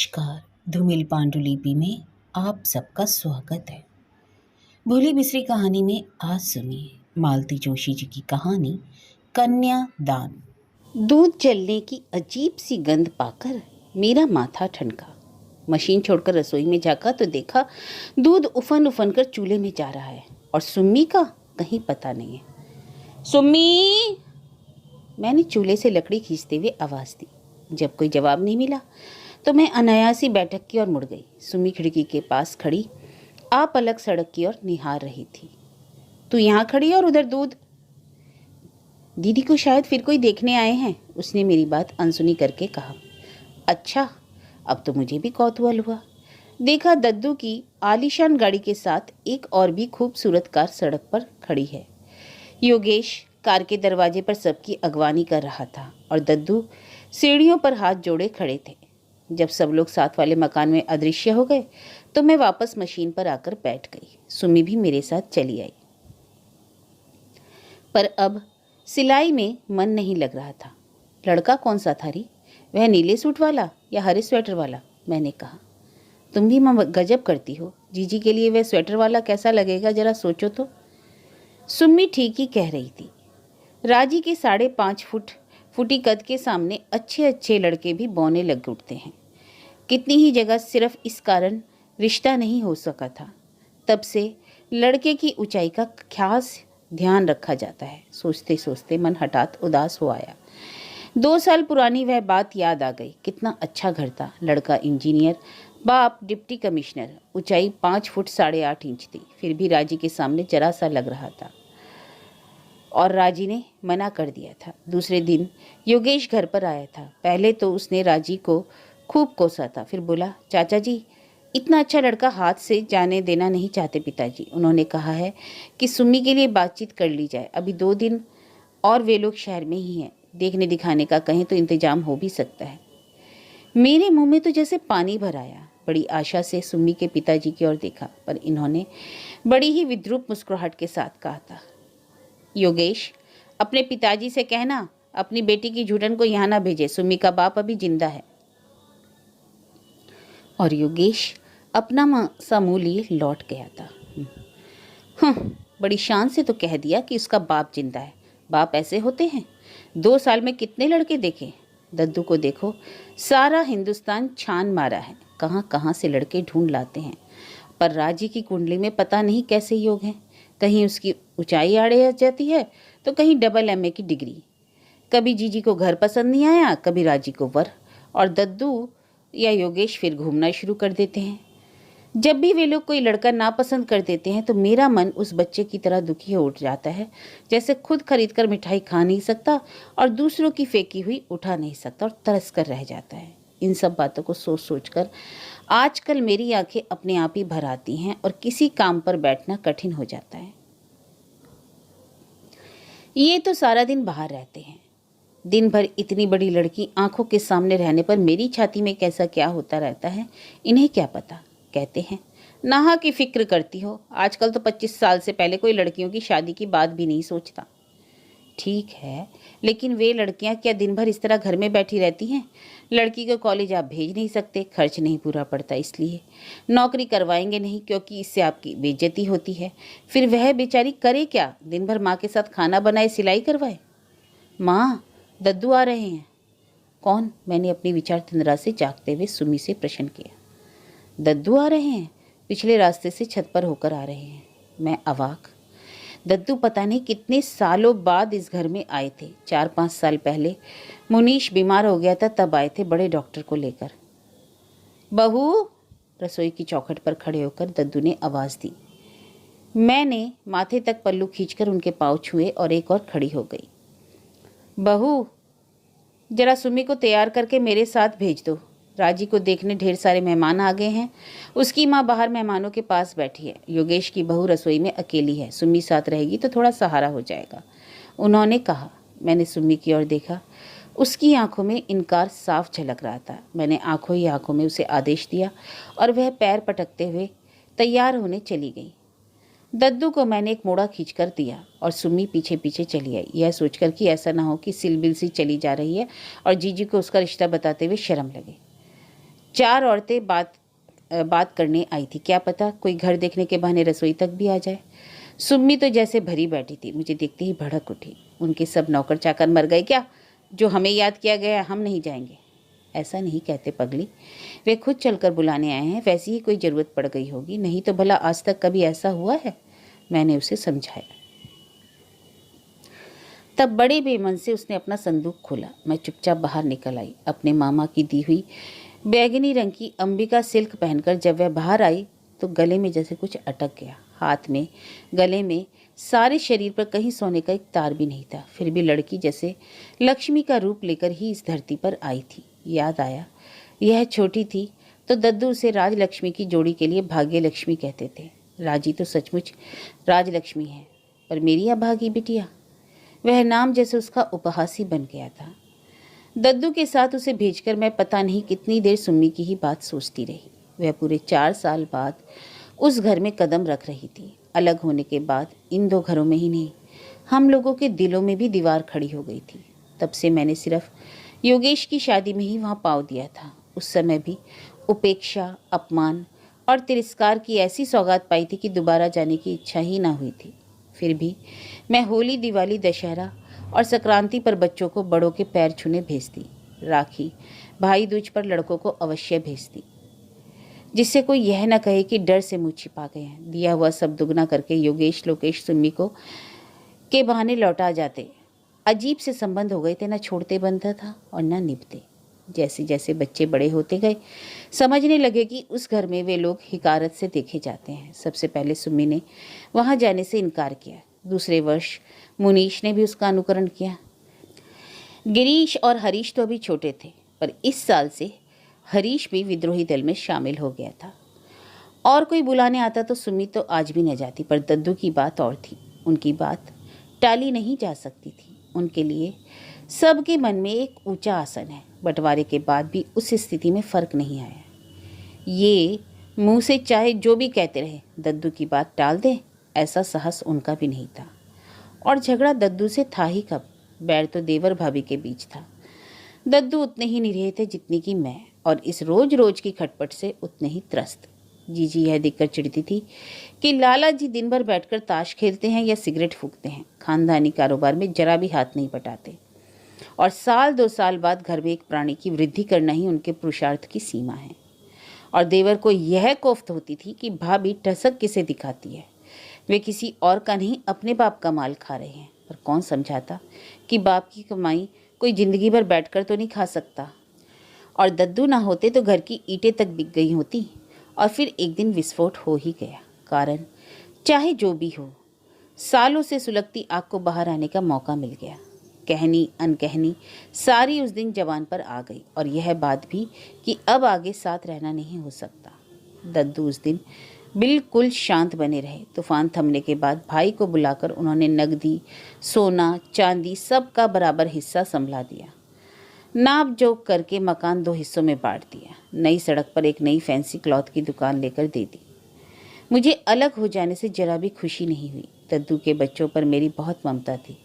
नमस्कार। धूमिल पांडुलिपि में आप सबका स्वागत है। भोली बिसरी कहानी में आज सुनिए मालती जोशी जी की कहानी कन्यादान। दूध जलने की अजीब सी गंध पाकर मेरा माथा ठनका। मशीन छोड़कर रसोई में झांका तो देखा दूध उफन उफन कर चूल्हे में जा रहा है और सुम्मी का कहीं पता नहीं है। सुम्मी! मैंने चूल्हे से लकड़ी खींचते हुए आवाज़ दी। जब कोई जवाब नहीं मिला तो मैं अनायासी बैठक की ओर मुड़ गई। सुम्मी खिड़की के पास खड़ी आप अलग सड़क की ओर निहार रही थी। तू यहाँ खड़ी और उधर दूध। दीदी को शायद फिर कोई देखने आए हैं, उसने मेरी बात अनसुनी करके कहा। अच्छा, अब तो मुझे भी कौतूहल हुआ। देखा दद्दू की आलीशान गाड़ी के साथ एक और भी खूबसूरत कार सड़क पर खड़ी है। योगेश कार के दरवाजे पर सबकी अगवानी कर रहा था और दद्दू सीढ़ियों पर हाथ जोड़े खड़े थे। जब सब लोग साथ वाले मकान में अदृश्य हो गए तो मैं वापस मशीन पर आकर बैठ गई। सुमी भी मेरे साथ चली आई, पर अब सिलाई में मन नहीं लग रहा था। लड़का कौन सा था री? वह नीले सूट वाला या हरे स्वेटर वाला? मैंने कहा। तुम भी गजब करती हो। जीजी के लिए वह स्वेटर वाला कैसा लगेगा, जरा सोचो तो। सुम्मी ठीक ही कह रही थी। राजी के 5.5 फुटी कद के सामने अच्छे अच्छे लड़के भी बौने लग उठते हैं। कितनी ही जगह सिर्फ इस कारण रिश्ता नहीं हो सका था। तब से लड़के की ऊंचाई का खास ध्यान रखा जाता है। सोचते सोचते मन हठात उदास हो आया। 2 साल पुरानी वह बात याद आ गई। कितना अच्छा घर था। लड़का इंजीनियर, बाप डिप्टी कमिश्नर। ऊंचाई 5 फुट 8.5 इंच थी। फिर भी राजी के सामने जरा सा लग रहा था और राजी ने मना कर दिया था। दूसरे दिन योगेश घर पर आया था। पहले तो उसने राजी को खूब कोसा था, फिर बोला, चाचा जी, इतना अच्छा लड़का हाथ से जाने देना नहीं चाहते पिताजी। उन्होंने कहा है कि सुम्मी के लिए बातचीत कर ली जाए। अभी 2 दिन और वे लोग शहर में ही हैं। देखने दिखाने का कहें तो इंतजाम हो भी सकता है। मेरे मुंह में तो जैसे पानी भर आया। बड़ी आशा से सुम्मी के पिताजी की ओर देखा, पर इन्होंने बड़ी ही विद्रूप मुस्कुराहट के साथ कहा था, योगेश, अपने पिताजी से कहना अपनी बेटी की झूठन को यहाँ ना भेजे। सुम्मी का बाप अभी जिंदा है। और योगेश अपना सा मुंह लिए लौट गया था। बड़ी शान से तो कह दिया कि उसका बाप जिंदा है। बाप ऐसे होते हैं? 2 साल में कितने लड़के देखे। दद्दू को देखो, सारा हिंदुस्तान छान मारा है, कहाँ कहाँ से लड़के ढूंढ लाते हैं। पर राजी की कुंडली में पता नहीं कैसे योग हैं। कहीं उसकी ऊंचाई आड़े आ जाती है तो कहीं डबल MA की डिग्री। कभी जीजी को घर पसंद नहीं आया, कभी राजी को वर, और दद्दू या योगेश फिर घूमना शुरू कर देते हैं। जब भी वे लोग कोई लड़का नापसंद कर देते हैं तो मेरा मन उस बच्चे की तरह दुखी हो उठ जाता है, जैसे खुद खरीद कर मिठाई खा नहीं सकता और दूसरों की फेंकी हुई उठा नहीं सकता और तरस कर रह जाता है। इन सब बातों को सोच सोच कर आजकल मेरी आंखें अपने आप ही भर आती हैं और किसी काम पर बैठना कठिन हो जाता है। ये तो सारा दिन बाहर रहते हैं। दिन भर इतनी बड़ी लड़की आंखों के सामने रहने पर मेरी छाती में कैसा क्या होता रहता है, इन्हें क्या पता। कहते हैं नाहा की फिक्र करती हो। आजकल तो 25 साल से पहले कोई लड़कियों की शादी की बात भी नहीं सोचता। ठीक है, लेकिन वे लड़कियां क्या दिन भर इस तरह घर में बैठी रहती हैं? लड़की को कॉलेज आप भेज नहीं सकते, खर्च नहीं पूरा पड़ता, इसलिए नौकरी करवाएंगे नहीं क्योंकि इससे आपकी बेइज्जती होती है। फिर वह बेचारी करे क्या? दिन भर माँ के साथ खाना बनाए, सिलाई करवाए। माँ, दद्दू आ रहे हैं। कौन? मैंने अपनी विचार तंद्रा से जागते हुए सुमी से प्रश्न किया। दद्दू आ रहे हैं? पिछले रास्ते से छत पर होकर आ रहे हैं। मैं अवाक। दद्दू पता नहीं कितने सालों बाद इस घर में आए थे। 4-5 साल पहले मुनीश बीमार हो गया था, तब आए थे बड़े डॉक्टर को लेकर। बहू, रसोई की चौखट पर खड़े होकर दद्दू ने आवाज़ दी। मैंने माथे तक पल्लू खींचकर उनके पाँव छुए और एक और खड़ी हो गई। बहू, जरा सुमी को तैयार करके मेरे साथ भेज दो। राजी को देखने ढेर सारे मेहमान आ गए हैं। उसकी माँ बाहर मेहमानों के पास बैठी है। योगेश की बहू रसोई में अकेली है। सुमी साथ रहेगी तो थोड़ा सहारा हो जाएगा, उन्होंने कहा। मैंने सुमी की ओर देखा। उसकी आंखों में इनकार साफ झलक रहा था। मैंने आंखों ही आंखों में उसे आदेश दिया और वह पैर पटकते हुए तैयार होने चली गई। दद्दू को मैंने एक मोड़ा खींचकर दिया और सुम्मी पीछे पीछे चली आई, यह सोचकर कि ऐसा ना हो कि सिलबिल सी चली जा रही है और जीजी को उसका रिश्ता बताते हुए शर्म लगे। 4 औरतें बात करने आई थी। क्या पता कोई घर देखने के बहाने रसोई तक भी आ जाए। सुम्मी तो जैसे भरी बैठी थी, मुझे देखते ही भड़क उठी। उनके सब नौकर चाकर मर गए क्या? जो हमें याद किया गया, हम नहीं जाएंगे। ऐसा नहीं कहते पगली, वे खुद चलकर बुलाने आए हैं, वैसी ही कोई ज़रूरत पड़ गई होगी, नहीं तो भला आज तक कभी ऐसा हुआ है? मैंने उसे समझाया। तब बड़े बेमन से उसने अपना संदूक खोला। मैं चुपचाप बाहर निकल आई। अपने मामा की दी हुई बैगनी रंग की अंबिका सिल्क पहनकर जब वह बाहर आई तो गले में जैसे कुछ अटक गया। हाथ में, गले में, सारे शरीर पर कहीं सोने का एक तार भी नहीं था। फिर भी लड़की जैसे लक्ष्मी का रूप लेकर ही इस धरती पर आई थी। याद आया, यह छोटी थी तो दद्दू उसे राजलक्ष्मी की जोड़ी के लिए भाग्य लक्ष्मी कहते थे। राजी तो सचमुच राजलक्ष्मी है, पर मेरी अभागी बिटिया, वह नाम जैसे उसका उपहास ही बन गया था। दद्दू के साथ उसे भेजकर मैं पता नहीं कितनी देर सुम्मी की ही बात सोचती रही। वह पूरे 4 साल बाद उस घर में कदम रख रही थी। अलग होने के बाद इन 2 घरों में ही नहीं, हम लोगों के दिलों में भी दीवार खड़ी हो गई थी। तब से मैंने सिर्फ योगेश की शादी में ही वहाँ पाँव दिया था। उस समय भी उपेक्षा, अपमान और तिरस्कार की ऐसी सौगात पाई थी कि दोबारा जाने की इच्छा ही ना हुई थी। फिर भी मैं होली, दिवाली, दशहरा और संक्रांति पर बच्चों को बड़ों के पैर छूने भेजती। राखी, भाई दूज पर लड़कों को अवश्य भेजती, जिससे कोई यह न कहे कि डर से मुँह छिपा गए हैं। दिया हुआ सब दुगना करके योगेश, लोकेश, सुम्मी को के बहाने लौटा जाते। अजीब से संबंध हो गए थे, न छोड़ते बनता था और न निभते। जैसे जैसे बच्चे बड़े होते गए समझने लगे कि उस घर में वे लोग हिकारत से देखे जाते हैं। सबसे पहले सुम्मी ने वहाँ जाने से इनकार किया। दूसरे वर्ष मुनीश ने भी उसका अनुकरण किया। गिरीश और हरीश तो अभी छोटे थे, पर इस साल से हरीश भी विद्रोही दल में शामिल हो गया था। और कोई बुलाने आता तो सुम्मी तो आज भी न जाती, पर दद्दू की बात और थी। उनकी बात टाली नहीं जा सकती थी। उनके लिए सबके मन में एक ऊंचा आसन है। बंटवारे के बाद भी उस स्थिति में फर्क नहीं आया। ये मुंह से चाहे जो भी कहते रहे, दद्दू की बात टाल दें, ऐसा साहस उनका भी नहीं था। और झगड़ा दद्दू से था ही कब? बैर तो देवर भाभी के बीच था। दद्दू उतने ही निरीह थे जितनी कि मैं, और इस रोज रोज की खटपट से उतने ही त्रस्त। जीजी यह देखकर चिढ़ती थी कि लाला जी दिन भर बैठकर ताश खेलते हैं या सिगरेट फूकते हैं, खानदानी कारोबार में जरा भी हाथ नहीं बटाते, और साल 2 साल बाद घर में एक प्राणी की वृद्धि करना ही उनके पुरुषार्थ की सीमा है। और देवर को यह कोफ्त होती थी कि भाभी टसक किसे दिखाती है, वे किसी और का नहीं अपने बाप का माल खा रहे हैं। पर कौन समझाता कि बाप की कमाई कोई जिंदगी भर बैठकर तो नहीं खा सकता। और दद्दू ना होते तो घर की ईंटें तक बिक गई होती। और फिर एक दिन विस्फोट हो ही गया। कारण चाहे जो भी हो, सालों से सुलगती आग को बाहर आने का मौका मिल गया। कहनी अनकहनी सारी उस दिन जवान पर आ गई, और यह बात भी कि अब आगे साथ रहना नहीं हो सकता। दद्दू उस दिन बिल्कुल शांत बने रहे। तूफान थमने के बाद भाई को बुलाकर उन्होंने नगदी, सोना, चांदी सब का बराबर हिस्सा संभला दिया। नाप जोक करके मकान 2 हिस्सों में बांट दिया। नई सड़क पर एक नई फैंसी क्लॉथ की दुकान लेकर दे दी। मुझे अलग हो जाने से जरा भी खुशी नहीं हुई। दद्दू के बच्चों पर मेरी बहुत ममता थी,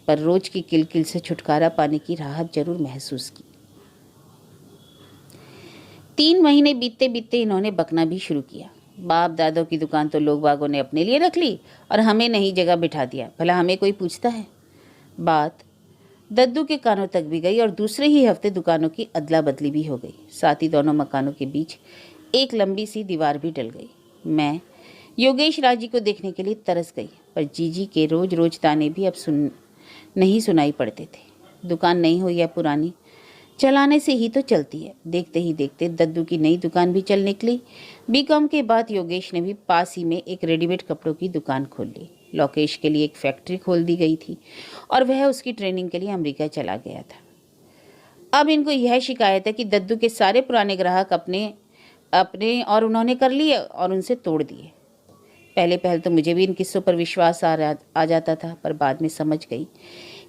पर रोज की किलकिल से छुटकारा पाने की राहत जरूर महसूस की। 3 महीने बीतते बीतते इन्होंने बकना भी शुरू किया। बाप दादों की दुकान तो लोग बागों ने अपने लिए रख ली और हमें नई जगह बिठा दिया। भला हमें कोई पूछता है? बात दद्दू के कानों तक भी गई और दूसरे ही हफ्ते दुकानों की अदला बदली भी हो गई। साथ ही दोनों मकानों के बीच एक लंबी सी दीवार भी डल गई। मैं योगेश राजी को देखने के लिए तरस गई, पर जीजी के रोज रोज ताने भी अब नहीं सुनाई पड़ते थे। दुकान नई हो या पुरानी, चलाने से ही तो चलती है। देखते ही देखते दद्दू की नई दुकान भी चल निकली। बीकॉम के बाद योगेश ने भी पास ही में एक रेडीमेड कपड़ों की दुकान खोल ली। लोकेश के लिए एक फैक्ट्री खोल दी गई थी और वह उसकी ट्रेनिंग के लिए अमेरिका चला गया था। अब इनको यह शिकायत है कि दद्दू के सारे पुराने ग्राहक अपने और उन्होंने कर लिए और उनसे तोड़ दिए। पहले तो मुझे भी इन किस्सों पर विश्वास आ जाता था, पर बाद में समझ गई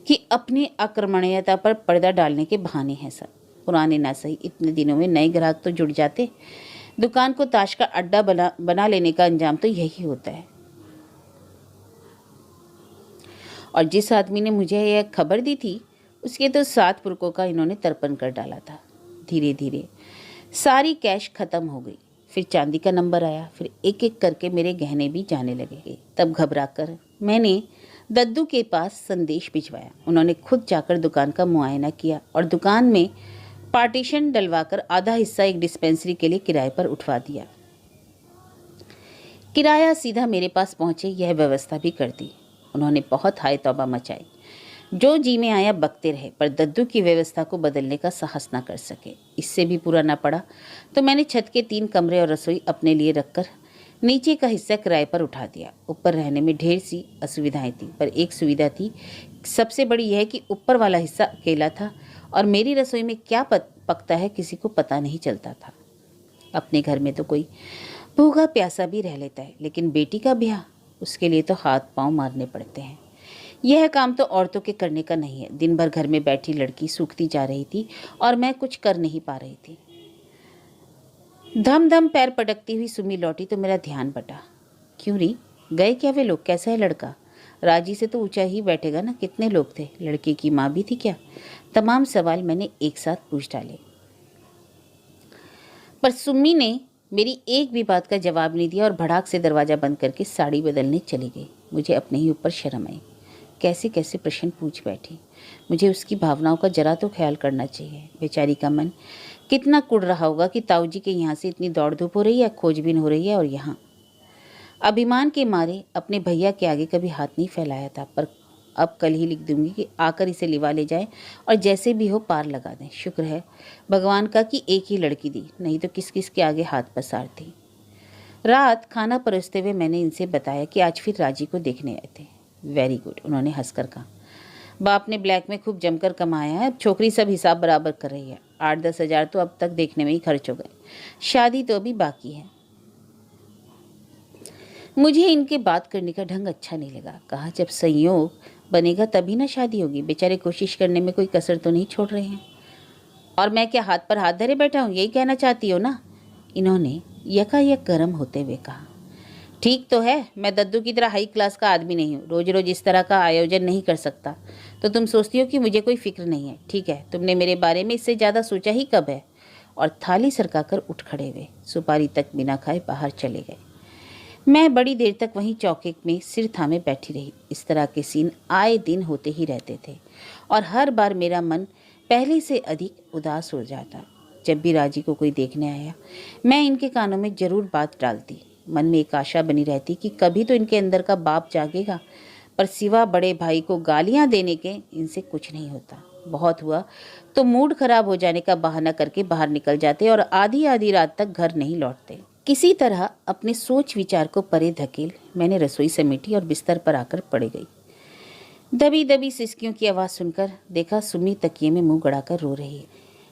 कि अपनी आक्रमणीयता पर पर्दा डालने के बहाने हैं सब। पुराने ना सही, इतने दिनों में नए ग्राहक तो जुड़ जाते। दुकान को ताश का अड्डा बना लेने का अंजाम तो यही होता है। और जिस आदमी ने मुझे यह खबर दी थी, उसके तो 7 पुरखों का इन्होंने तर्पण कर डाला था। धीरे धीरे सारी कैश खत्म हो गई। फिर चांदी का नंबर आया, फिर एक एक करके मेरे गहने भी जाने लगे। तब घबराकर मैंने दद्दू के पास संदेश भिजवाया। उन्होंने खुद जाकर दुकान का मुआयना किया और दुकान में पार्टीशन डलवाकर आधा हिस्सा एक डिस्पेंसरी के लिए किराए पर उठवा दिया। किराया सीधा मेरे पास पहुंचे, यह व्यवस्था भी कर दी। उन्होंने बहुत हाय तौबा मचाई। जो जी में आया बकते रहे, पर दद्दू की व्यवस्था को बदलने का साहस न कर सके। इससे भी पूरा न पड़ा तो मैंने छत के 3 कमरे और रसोई अपने लिए रखकर नीचे का हिस्सा किराए पर उठा दिया। ऊपर रहने में ढेर सी असुविधाएं थी, पर एक सुविधा थी, सबसे बड़ी यह कि ऊपर वाला हिस्सा अकेला था और मेरी रसोई में क्या पकता है किसी को पता नहीं चलता था। अपने घर में तो कोई भूखा प्यासा भी रह लेता है, लेकिन बेटी का ब्याह, उसके लिए तो हाथ पांव मारने पड़ते हैं। यह काम तो औरतों के करने का नहीं है। दिन भर घर में बैठी लड़की सूखती जा रही थी और मैं कुछ कर नहीं पा रही थी। धम धम पैर पटकती हुई सुमी लौटी तो मेरा ध्यान बटा। क्यों री, गए क्या वे लोग? कैसा है लड़का? राजी से तो ऊंचा ही बैठेगा ना। कितने लोग थे? लड़के की माँ भी थी क्या? तमाम सवाल मैंने एक साथ पूछ डाले, पर सुम्मी ने मेरी एक भी बात का जवाब नहीं दिया और भड़ाक से दरवाज़ा बंद करके साड़ी बदलने चली गई। मुझे अपने ही ऊपर शर्म आई। कैसे कैसे प्रश्न पूछ बैठी। मुझे उसकी भावनाओं का जरा तो ख्याल करना चाहिए। बेचारी का मन कितना कुड़ रहा होगा कि ताऊजी के यहाँ से इतनी दौड़ धूप हो रही है, खोजबीन हो रही है, और यहाँ अभिमान के मारे अपने भैया के आगे कभी हाथ नहीं फैलाया था, पर अब कल ही लिख दूंगी कि आकर इसे लिवा ले जाए और जैसे भी हो पार लगा दें। शुक्र है भगवान का कि एक ही लड़की दी, नहीं तो किस किस के आगे हाथ पसारती। रात खाना परोसते हुए मैंने इनसे बताया कि आज फिर राजी को देखने आए थे। वेरी गुड, उन्होंने हंसकर कहा। बाप ने ब्लैक में खूब जमकर कमाया है, अब छोकरी सब हिसाब बराबर कर रही है। 8-10 हज़ार तो अब तक देखने में ही खर्च हो गए। शादी तो अभी बाकी है। मुझे इनके बात करने का ढंग अच्छा नहीं लगा। कहा जब संयोग बनेगा तभी ना शादी होगी। बेचारे कोशिश करने में कोई कसर तो नहीं छोड़ रहे हैं। और मैं क्या हाथ पर हाथ धरे बैठा हूँ, यही कहना चाहती हो ना? इन्होंने यकायक गर्म होते हुए कहा। ठीक तो है, मैं दद्दू की तरह हाई क्लास का आदमी नहीं हूँ, रोज रोज इस तरह का आयोजन नहीं कर सकता। तो तुम सोचती हो कि मुझे कोई फिक्र नहीं है। ठीक है, तुमने मेरे बारे में इससे ज़्यादा सोचा ही कब है? और थाली सरकाकर उठ खड़े हुए, सुपारी तक बिना खाए बाहर चले गए। मैं बड़ी देर तक वहीं चौके में सिर थामे बैठी रही। इस तरह के सीन आए दिन होते ही रहते थे और हर बार मेरा मन पहले से अधिक उदास हो जाता। जब भी राजी को कोई देखने आया, मैं इनके कानों में जरूर बात डालती। मन में एक आशा बनी रहती कि कभी तो इनके अंदर का बाप जागेगा, पर सिवा बड़े भाई को गालियां देने के इनसे कुछ नहीं होता। बहुत हुआ तो मूड खराब हो जाने का बहाना करके बाहर निकल जाते और आधी आधी रात तक घर नहीं लौटते। किसी तरह अपने सोच विचार को परे धकेल मैंने रसोई समेटी और बिस्तर पर आकर पड़ गई। दबी दबी सिसकियों की आवाज़ सुनकर देखा सुमी तकिए में मुंह गड़ाकर रो रही है।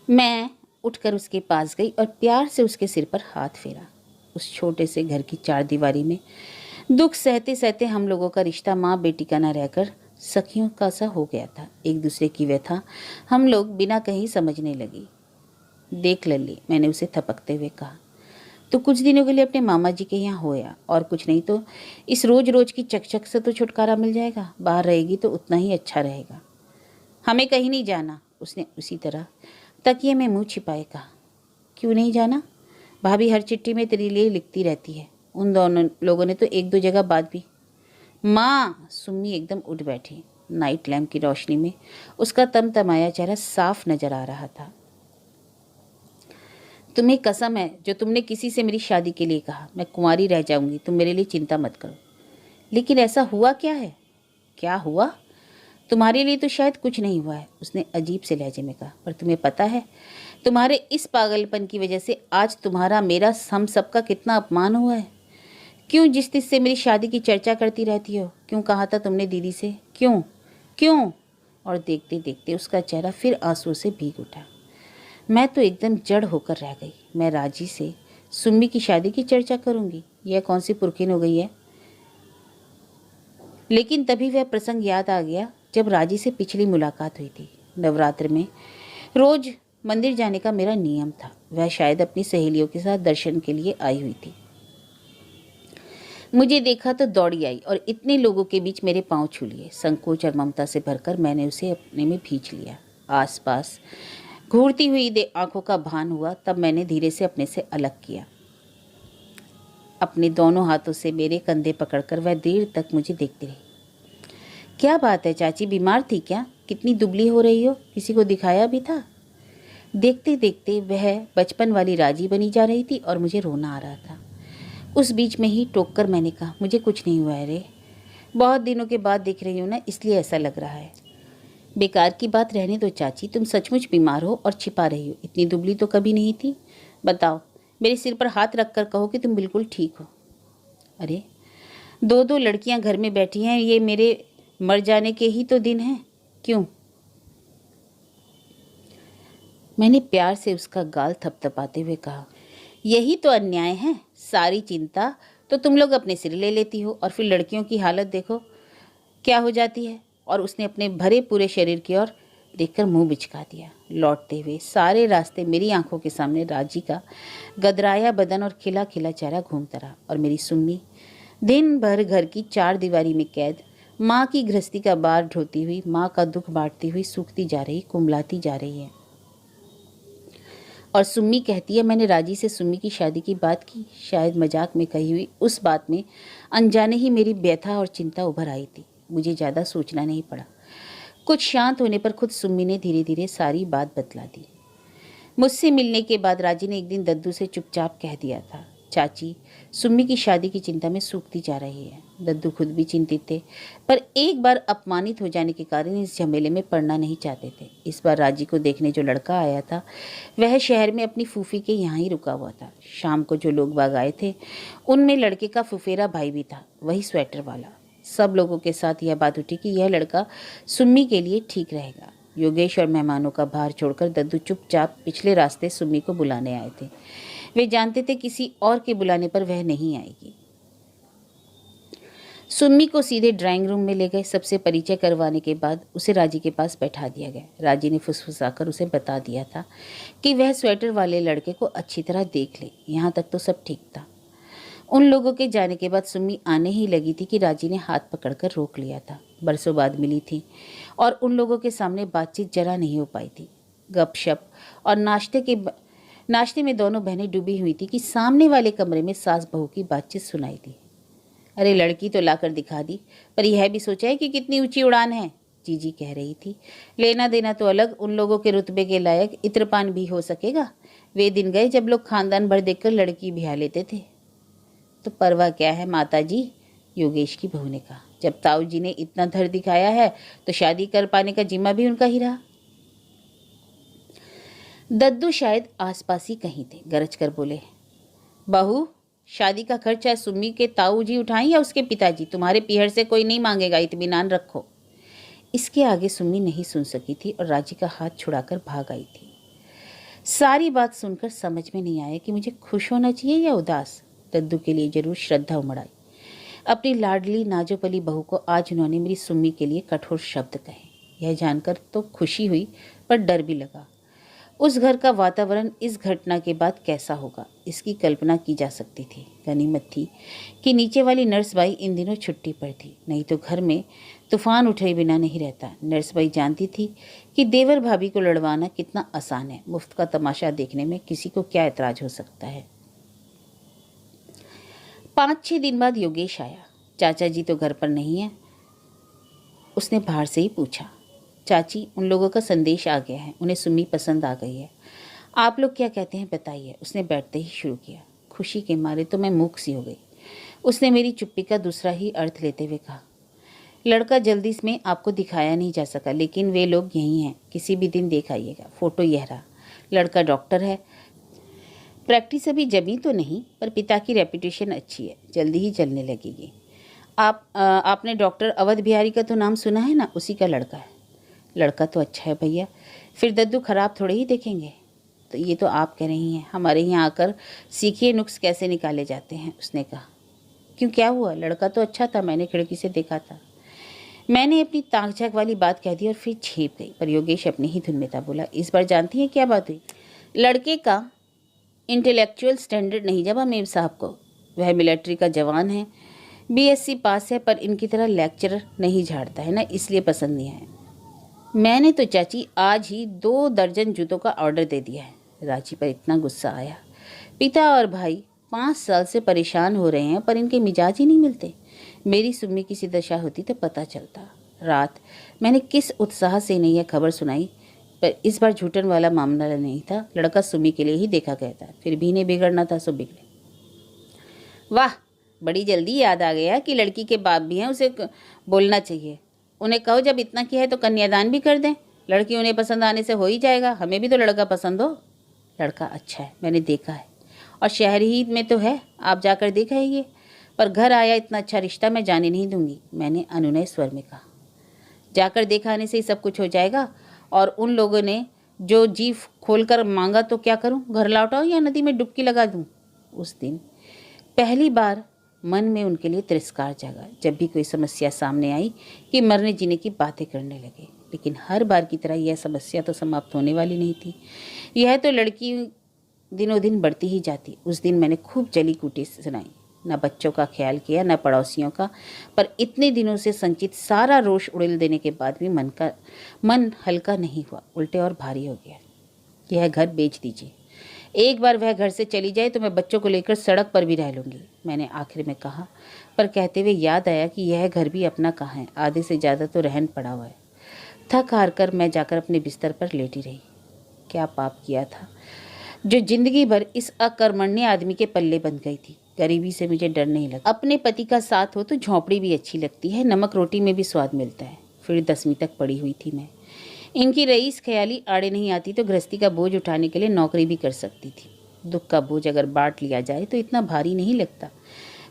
मैं उठकर उसके पास गई और प्यार से उसके सिर पर हाथ फेरा। उस छोटे से घर की 4 दीवारी में दुख सहते सहते हम लोगों का रिश्ता माँ बेटी का न रहकर सखियों का सा हो गया था। एक दूसरे की व्यथा हम लोग बिना कहीं समझने लगी। देख लल्ली, मैंने उसे थपकते हुए कहा, तो कुछ दिनों के लिए अपने मामा जी के यहाँ होया, और कुछ नहीं तो इस रोज रोज की चकचक से तो छुटकारा मिल जाएगा। बाहर रहेगी तो उतना ही अच्छा रहेगा। हमें कहीं नहीं जाना, उसने उसी तरह तकिए में मुंह छिपाए कहा। क्यों नहीं जाना? भाभी हर चिट्ठी में तेरे लिए लिखती रहती है। उन दोनों लोगों ने तो 1-2 जगह बात भी। माँ, सुम्मी एकदम उठ बैठी। नाइट लैम्प की रोशनी में उसका तमतमाया चेहरा साफ नजर आ रहा था। तुम्हें कसम है जो तुमने किसी से मेरी शादी के लिए कहा, मैं कुंवारी रह जाऊंगी, तुम मेरे लिए चिंता मत करो। लेकिन ऐसा हुआ क्या है? क्या हुआ? तुम्हारे लिए तो शायद कुछ नहीं हुआ है, उसने अजीब से लहजे में कहा, पर तुम्हें पता है तुम्हारे इस पागलपन की वजह से आज तुम्हारा मेरा हम सबका कितना अपमान हुआ है। क्यों जिस तिस से मेरी शादी की चर्चा करती रहती हो? क्यों कहा था तुमने दीदी से? क्यों क्यों? और देखते देखते उसका चेहरा फिर आंसू से भीग उठा। मैं तो एकदम जड़ होकर रह गई। मैं राजी से सुम्मी की शादी की चर्चा करूंगी? यह कौन सी पुरखिन हो गई है? लेकिन तभी वह प्रसंग याद आ गया जब राजी से पिछली मुलाकात हुई थी। नवरात्र में रोज मंदिर जाने का मेरा नियम था। वह शायद अपनी सहेलियों के साथ दर्शन के लिए आई हुई थी। मुझे देखा तो दौड़ी आई और इतने लोगों के बीच मेरे पांव छू लिए। संकोच और ममता से भरकर मैंने उसे अपने में भींच लिया। आसपास घूरती हुई आंखों का भान हुआ, तब मैंने धीरे से अपने से अलग किया। अपने दोनों हाथों से मेरे कंधे पकड़कर वह देर तक मुझे देखती रही। क्या बात है चाची, बीमार थी क्या? कितनी दुबली हो रही हो, किसी को दिखाया भी था? देखते देखते वह बचपन वाली राजी बनी जा रही थी और मुझे रोना आ रहा था। उस बीच में ही टोक कर मैंने कहा, मुझे कुछ नहीं हुआ है रे, बहुत दिनों के बाद दिख रही हूँ ना, इसलिए ऐसा लग रहा है। बेकार की बात रहने दो चाची, तुम सचमुच बीमार हो और छिपा रही हो। इतनी दुबली तो कभी नहीं थी। बताओ, मेरे सिर पर हाथ रख कर कहो कि तुम बिल्कुल ठीक हो। अरे, दो दो लड़कियां घर में बैठी हैं, ये मेरे मर जाने के ही तो दिन हैं। क्यों? मैंने प्यार से उसका गाल थपथपाते हुए कहा, यही तो अन्याय है। सारी चिंता तो तुम लोग अपने सिर ले लेती हो और फिर लड़कियों की हालत देखो क्या हो जाती है। और उसने अपने भरे पूरे शरीर की ओर देखकर मुंह बिचका दिया। लौटते हुए सारे रास्ते मेरी आंखों के सामने राजी का गदराया बदन और खिला खिला चेहरा घूमता रहा, और मेरी सुम्मी दिन भर घर की चार दीवारी में कैद, माँ की गृहस्थी का बार ढोती हुई, माँ का दुख बांटती हुई सूखती जा रही, कुंबलाती जा रही है। और सुम्मी कहती है, मैंने राजी से सुम्मी की शादी की बात की। शायद मजाक में कही हुई उस बात में अनजाने ही मेरी व्यथा और चिंता उभर आई थी। मुझे ज़्यादा सोचना नहीं पड़ा। कुछ शांत होने पर खुद सुम्मी ने धीरे धीरे सारी बात बतला दी। मुझसे मिलने के बाद राजी ने एक दिन दद्दू से चुपचाप कह दिया था, चाची सुम्मी की शादी की चिंता में सूखती जा रही है। दद्दू खुद भी चिंतित थे, पर एक बार अपमानित हो जाने के कारण इस झमेले में पड़ना नहीं चाहते थे। इस बार राजी को देखने जो लड़का आया था वह शहर में अपनी फूफी के यहाँ ही रुका हुआ था। शाम को जो लोग बाग आए थे उनमें लड़के का फुफेरा भाई भी था, वही स्वेटर वाला। सब लोगों के साथ यह बात उठी कि यह लड़का सुम्मी के लिए ठीक रहेगा। योगेश और मेहमानों का भार छोड़कर दद्दू चुपचाप पिछले रास्ते सुम्मी को बुलाने आए थे। वे जानते थे किसी और के बुलाने पर वह नहीं आएगी। सुम्मी को सीधे ड्राइंग रूम में ले गए। सबसे परिचय करवाने के बाद उसे राजी के पास बैठा दिया गया। राजी ने फुसफुसाकर उसे बता दिया था कि वह स्वेटर वाले लड़के को अच्छी तरह देख ले। यहाँ तक तो सब ठीक था। उन लोगों के जाने के बाद सुम्मी आने ही लगी थी कि राजी ने हाथ पकड़कर रोक लिया था। बरसों बाद मिली थी और उन लोगों के सामने बातचीत जरा नहीं हो पाई थी। गपशप और नाश्ते में दोनों बहनें डूबी हुई थी कि सामने वाले कमरे में सास बहू की बातचीत सुनाई दी। अरे लड़की तो लाकर दिखा दी, पर यह भी सोचा है कि कितनी ऊंची उड़ान है, जीजी कह रही थी। लेना देना तो अलग, उन लोगों के रुतबे के लायक इत्रपान भी हो सकेगा। वे दिन गए जब लोग खानदान भर देखकर लड़की ब्याह लेते थे। तो परवाह क्या है माता जी, योगेश की बहू ने कहा। जब ताऊ जी ने इतना धर दिखाया है तो शादी कर पाने का जिम्मा भी उनका ही रहा। दद्दू शायद आसपास ही कहीं थे, गरज कर बोले, बहू शादी का खर्च चाहे सुम्मी के ताऊ जी उठाएं या उसके पिताजी, तुम्हारे पीहर से कोई नहीं मांगेगा, इत्मीनान रखो। इसके आगे सुम्मी नहीं सुन सकी थी और राजी का हाथ छुड़ाकर भाग आई थी। सारी बात सुनकर समझ में नहीं आया कि मुझे खुश होना चाहिए या उदास। दद्दू के लिए जरूर श्रद्धा उमड़ आई। अपनी लाडली नाजोपली बहू को आज उन्होंने मेरी सुम्मी के लिए कठोर शब्द कहे। यह जानकर तो खुशी हुई पर डर भी लगा। उस घर का वातावरण इस घटना के बाद कैसा होगा, इसकी कल्पना की जा सकती थी। गनीमत थी कि नीचे वाली नर्सबाई इन दिनों छुट्टी पर थी, नहीं तो घर में तूफान उठे बिना नहीं रहता। नर्सबाई जानती थी कि देवर भाभी को लड़वाना कितना आसान है। मुफ्त का तमाशा देखने में किसी को क्या ऐतराज हो सकता है। 5-6 दिन बाद योगेश आया। चाचा जी तो घर पर नहीं है। उसने बाहर से ही पूछा, चाची उन लोगों का संदेश आ गया है, उन्हें सुम्मी पसंद आ गई है, आप लोग क्या कहते हैं बताइए। उसने बैठते ही शुरू किया। खुशी के मारे तो मैं मूक सी हो गई। उसने मेरी चुप्पी का दूसरा ही अर्थ लेते हुए कहा, लड़का जल्दी में आपको दिखाया नहीं जा सका, लेकिन वे लोग यहीं हैं, किसी भी दिन देख आइएगा। फोटो यह रहा। लड़का डॉक्टर है, प्रैक्टिस अभी जमी तो नहीं, पर पिता की रेपुटेशन अच्छी है, जल्दी ही चलने लगेगी। आपने डॉक्टर अवध बिहारी का तो नाम सुना है ना, उसी का लड़का है। लड़का तो अच्छा है भैया, फिर दद्दू खराब थोड़े ही देखेंगे। तो ये तो आप कह रही हैं, हमारे यहाँ आकर सीखिए नुक्स कैसे निकाले जाते हैं। उसने कहा, क्यों क्या हुआ, लड़का तो अच्छा था, मैंने खिड़की से देखा था। मैंने अपनी ताक झाक वाली बात कह दी और फिर छीप गई, पर योगेश अपनी ही धुन में था। बोला, इस बार जानती हैं क्या बात हुई, लड़के का इंटेलेक्चुअल स्टैंडर्ड नहीं जमा मेम साहब को। वह मिलिट्री का जवान है, BSc पास है, पर इनकी तरह लेक्चरर नहीं झाड़ता है ना, इसलिए पसंद नहीं आया। मैंने तो चाची आज ही 2 दर्जन जूतों का ऑर्डर दे दिया है। राजी पर इतना गुस्सा आया। पिता और भाई 5 साल से परेशान हो रहे हैं पर इनके मिजाज ही नहीं मिलते। मेरी सुम्मी की सी दशा होती तो पता चलता। रात मैंने किस उत्साह से इन्हें यह खबर सुनाई, पर इस बार झूठन वाला मामला नहीं था। लड़का सुम्मी के लिए ही देखा गया था, फिर भी इन्हें बिगड़ना था सो बिगड़े। वाह, बड़ी जल्दी याद आ गया कि लड़की के बाप भी हैं, उसे बोलना चाहिए। उन्हें कहो जब इतना किया है तो कन्यादान भी कर दें। लड़की उन्हें पसंद आने से हो ही जाएगा, हमें भी तो लड़का पसंद हो। लड़का अच्छा है, मैंने देखा है, और शहर ही में तो है, आप जाकर देखा है ये। पर घर आया इतना अच्छा रिश्ता मैं जाने नहीं दूंगी, मैंने अनुनय स्वर में कहा। जाकर देखा आने से ही सब कुछ हो जाएगा। और उन लोगों ने जो जी खोलकर मांगा तो क्या करूं, घर लौटाऊं या नदी में डुबकी लगा दूं? उस दिन पहली बार मन में उनके लिए तिरस्कार जागा जब भी कोई समस्या सामने आई कि मरने जीने की बातें करने लगे। लेकिन हर बार की तरह यह समस्या तो समाप्त होने वाली नहीं थी। यह तो लड़की दिनों दिन बढ़ती ही जाती। उस दिन मैंने खूब जली कूटी सुनाई, न बच्चों का ख्याल किया न पड़ोसियों का, पर इतने दिनों से संचित सारा रोष उड़ेल देने के बाद भी मन हल्का नहीं हुआ, उल्टे और भारी हो गया। यह घर बेच दीजिए, एक बार वह घर से चली जाए तो मैं बच्चों को लेकर सड़क पर भी रह लूँगी, मैंने आखिर में कहा। पर कहते हुए याद आया कि यह घर भी अपना कहाँ है, आधे से ज़्यादा तो रहन पड़ा हुआ है। थक हार कर मैं जाकर अपने बिस्तर पर लेटी रही। क्या पाप किया था जो जिंदगी भर इस अकर्मण्य आदमी के पल्ले बंध गई थी। गरीबी से मुझे डर नहीं लगता, अपने पति का साथ हो तो झोंपड़ी भी अच्छी लगती है, नमक रोटी में भी स्वाद मिलता है। फिर 10वीं तक पढ़ी हुई थी मैं। इनकी रईस ख्याली आड़े नहीं आती तो गृहस्थी का बोझ उठाने के लिए नौकरी भी कर सकती थी। दुख का बोझ अगर बांट लिया जाए तो इतना भारी नहीं लगता।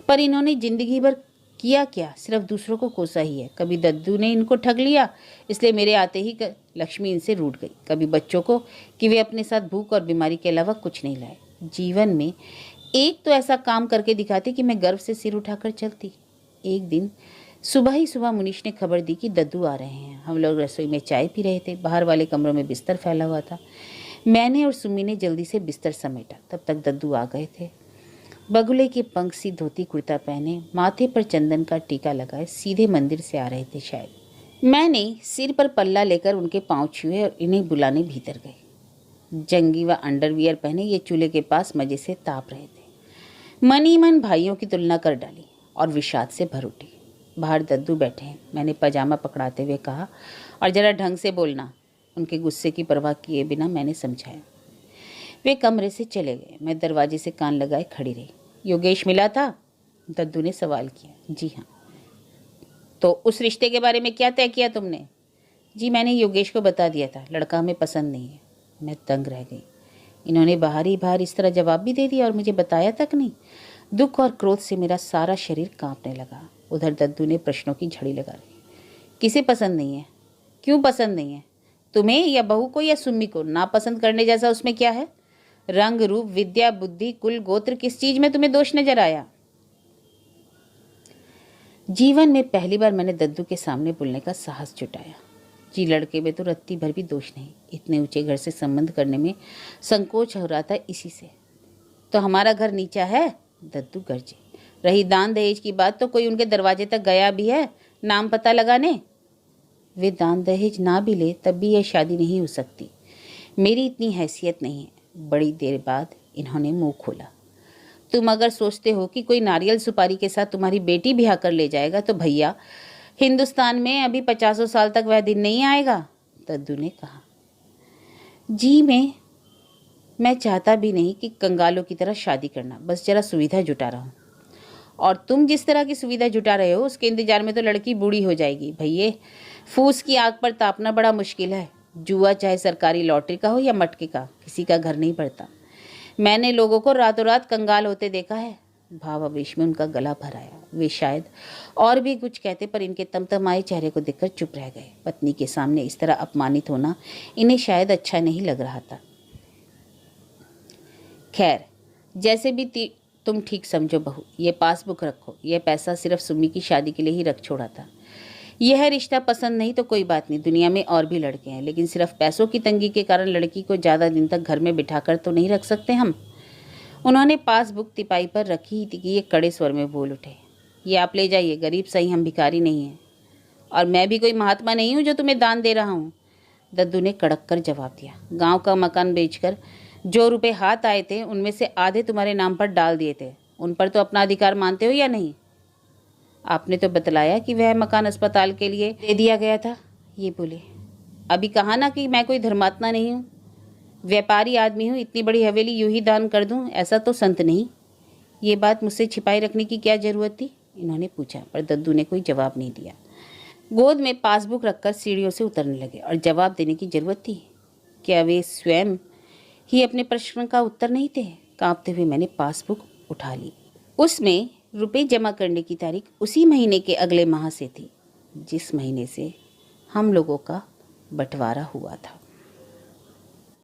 पर इन्होंने जिंदगी भर किया क्या, सिर्फ दूसरों को कोसा ही है। कभी दद्दू ने इनको ठग लिया, इसलिए मेरे आते ही लक्ष्मी इनसे रूठ गई। कभी बच्चों को कि वे अपने साथ भूख और बीमारी के अलावा कुछ नहीं लाए। जीवन में एक तो ऐसा काम करके दिखाते कि मैं गर्व से सिर उठाकर चलती। एक दिन सुबह ही सुबह मुनीश ने खबर दी कि दद्दू आ रहे हैं। हम लोग रसोई में चाय पी रहे थे, बाहर वाले कमरों में बिस्तर फैला हुआ था। मैंने और सुम्मी ने जल्दी से बिस्तर समेटा, तब तक दद्दू आ गए थे। बगुले की पंख सी धोती कुर्ता पहने, माथे पर चंदन का टीका लगाए, सीधे मंदिर से आ रहे थे शायद। मैंने सिर पर पल्ला लेकर उनके पांव छुए और इन्हें बुलाने भीतर गए। जंगी व अंडरवियर पहने ये चूल्हे के पास मजे से ताप रहे थे। मन ही मन भाइयों की तुलना कर डाली और विषाद से भर उठी। बाहर दद्दू बैठे हैं, मैंने पजामा पकड़ाते हुए कहा, और जरा ढंग से बोलना। उनके गुस्से की परवाह किए बिना मैंने समझाया। वे कमरे से चले गए। मैं दरवाजे से कान लगाए खड़ी रही। योगेश मिला था? दद्दू ने सवाल किया। जी हाँ। तो उस रिश्ते के बारे में क्या तय किया तुमने? जी मैंने योगेश को बता दिया था, लड़का हमें पसंद नहीं है। मैं तंग रह गई। इन्होंने बाहर ही बाहर इस तरह जवाब भी दे दिया और मुझे बताया तक नहीं। दुख और क्रोध से मेरा सारा शरीर कांपने लगा। उधर दद्दू ने प्रश्नों की झड़ी लगा ली। किसे पसंद नहीं है? क्यों पसंद नहीं है? तुम्हें या बहू को या सुम्मी को? नापसंद करने जैसा उसमें क्या है? रंग रूप विद्या बुद्धि कुल गोत्र, किस चीज में तुम्हें दोष नजर आया? जीवन में पहली बार मैंने दद्दू के सामने बोलने का साहस जुटाया। जी लड़के में तो रत्ती भर भी दोष नहीं, इतने ऊंचे घर से संबंध करने में संकोच हो रहा था इसी से। तो हमारा घर नीचा है? दद्दू गरजे। रही दान दहेज की बात, तो कोई उनके दरवाजे तक गया भी है नाम पता लगाने? वे दान दहेज ना भी ले तब भी यह शादी नहीं हो सकती। मेरी इतनी हैसियत नहीं है। बड़ी देर बाद इन्होंने मुंह खोला। तुम अगर सोचते हो कि कोई नारियल सुपारी के साथ तुम्हारी बेटी ब्याह कर ले जाएगा तो भैया, हिंदुस्तान में अभी 50 साल तक वह दिन नहीं आएगा, दद्दू ने कहा। जी मैं चाहता भी नहीं कि कंगालों की तरह शादी करना, बस जरा सुविधा जुटा रहा हूँ। और तुम जिस तरह की सुविधा जुटा रहे हो उसके इंतजार में तो लड़की बूढ़ी हो जाएगी। भैये, फूस की आग पर तापना बड़ा मुश्किल है। जुआ चाहे सरकारी लॉटरी का हो या मटके का, किसी का घर नहीं बढ़ता। मैंने लोगों को रातों रात कंगाल होते देखा है। भावावेश में उनका गला भर आया। वे शायद और भी कुछ कहते, पर इनके तमतमाए चेहरे को देखकर चुप रह गए। पत्नी के सामने इस तरह अपमानित होना इन्हें शायद अच्छा नहीं लग रहा था। खैर, जैसे भी तुम ठीक समझो बहू, ये पासबुक रखो। यह पैसा सिर्फ सुम्मी की शादी के लिए ही रख छोड़ा था। यह रिश्ता पसंद नहीं तो कोई बात नहीं, दुनिया में और भी लड़के हैं, लेकिन सिर्फ पैसों की तंगी के कारण लड़की को ज़्यादा दिन तक घर में बिठाकर तो नहीं रख सकते हम। उन्होंने पासबुक तिपाई पर रखी थी कि ये कड़े स्वर में बोल उठे। ये आप ले जाइए, गरीब सही, हम भिखारी नहीं हैं। और मैं भी कोई महात्मा नहीं हूँ जो तुम्हें दान दे रहा हूँ। दद्दू ने कड़क कर जवाब दिया। गांव का मकान बेचकर जो रुपए हाथ आए थे उनमें से आधे तुम्हारे नाम पर डाल दिए थे। उन पर तो अपना अधिकार मानते हो या नहीं? आपने तो बतलाया कि वह मकान अस्पताल के लिए दे दिया गया था, ये बोले। अभी कहा ना कि मैं कोई धर्मात्मा नहीं हूँ, व्यापारी आदमी हूँ। इतनी बड़ी हवेली यूं ही दान कर दूँ, ऐसा तो संत नहीं। ये बात मुझसे छिपाई रखने की क्या जरूरत थी? इन्होंने पूछा, पर दद्दू ने कोई जवाब नहीं दिया। गोद में पासबुक रखकर सीढ़ियों से उतरने लगे और जवाब देने की जरूरत थी। क्या वे स्वयं ही अपने प्रश्न का उत्तर नहीं थे? कांपते हुए मैंने पासबुक उठा ली। उसमें रुपए जमा करने की तारीख उसी महीने के अगले माह से थी जिस महीने से हम लोगों का बंटवारा हुआ था।